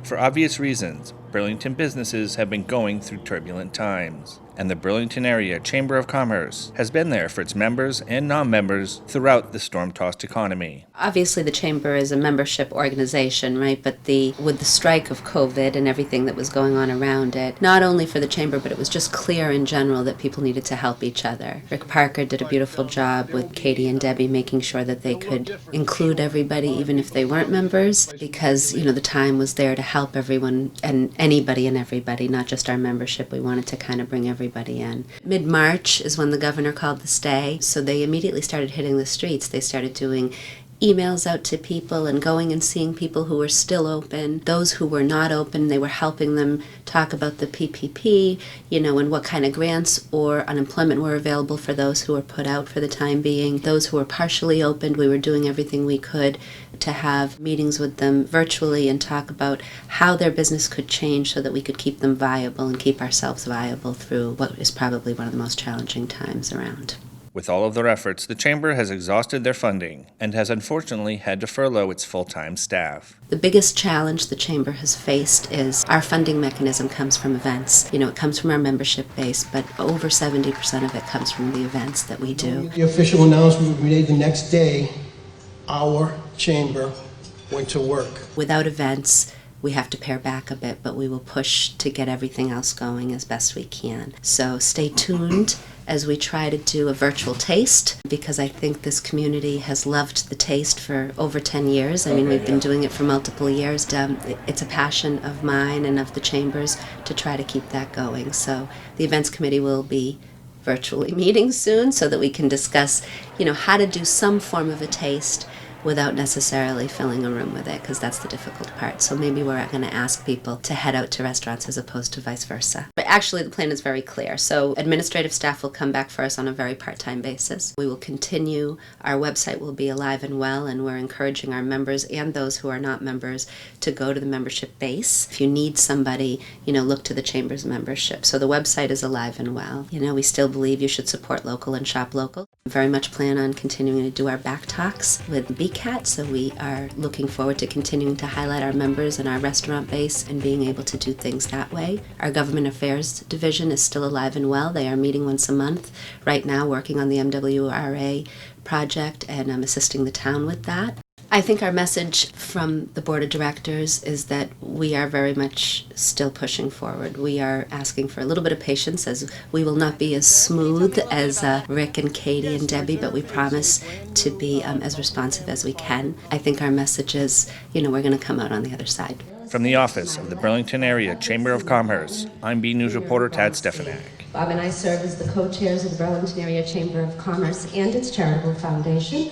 For obvious reasons, Burlington businesses have been going through turbulent times, and the Burlington Area Chamber of Commerce has been there for its members and non-members throughout the storm-tossed economy. Obviously, the Chamber is a membership organization, right? But with the strike of COVID and everything that was going on around it, not only for the Chamber, but it was just clear in general that people needed to help each other. Rick Parker did a beautiful job with Katie and Debbie making sure that they could include everybody, even if they weren't members, because, the time was there to help everyone and anybody and everybody, not just our membership. We wanted to kind of bring everybody in. Mid-March is when the governor called the stay, so they immediately started hitting the streets. They started doing emails out to people and going and seeing people who were still open. Those who were not open, they were helping them talk about the PPP, and what kind of grants or unemployment were available for those who were put out for the time being. Those who were partially opened, we were doing everything we could to have meetings with them virtually and talk about how their business could change so that we could keep them viable and keep ourselves viable through what is probably one of the most challenging times around. With all of their efforts, the Chamber has exhausted their funding and has unfortunately had to furlough its full-time staff. The biggest challenge the Chamber has faced is our funding mechanism comes from events. It comes from our membership base, but over 70% of it comes from the events that we do. The official announcement was made the next day, our Chamber went to work. Without events, we have to pare back a bit, but we will push to get everything else going as best we can. So stay tuned as we try to do a virtual taste, because I think this community has loved the taste for over 10 years. We've been doing it for multiple years. It's a passion of mine and of the Chamber's to try to keep that going. So the events committee will be virtually meeting soon so that we can discuss, how to do some form of a taste without necessarily filling a room with it, because that's the difficult part. So maybe we're going to ask people to head out to restaurants as opposed to vice versa. But actually the plan is very clear. So administrative staff will come back for us on a very part-time basis. We will continue. Our website will be alive and well, and we're encouraging our members and those who are not members to go to the membership base. If you need somebody, look to the Chamber's membership. So the website is alive and well. We still believe you should support local and shop local. We very much plan on continuing to do our BACC talks with BCC, so we are looking forward to continuing to highlight our members and our restaurant base and being able to do things that way. Our Government Affairs Division is still alive and well. They are meeting once a month right now, working on the MWRA project, and I'm assisting the town with that. I think our message from the Board of Directors is that we are very much still pushing forward. We are asking for a little bit of patience, as we will not be as smooth as Rick and Katie and Debbie, but we promise to be as responsive as we can. I think our message is, we're going to come out on the other side. From the office of the Burlington Area Chamber of Commerce, I'm BNEWS reporter Tad Stefanak. Bob and I serve as the co-chairs of the Burlington Area Chamber of Commerce and its charitable foundation.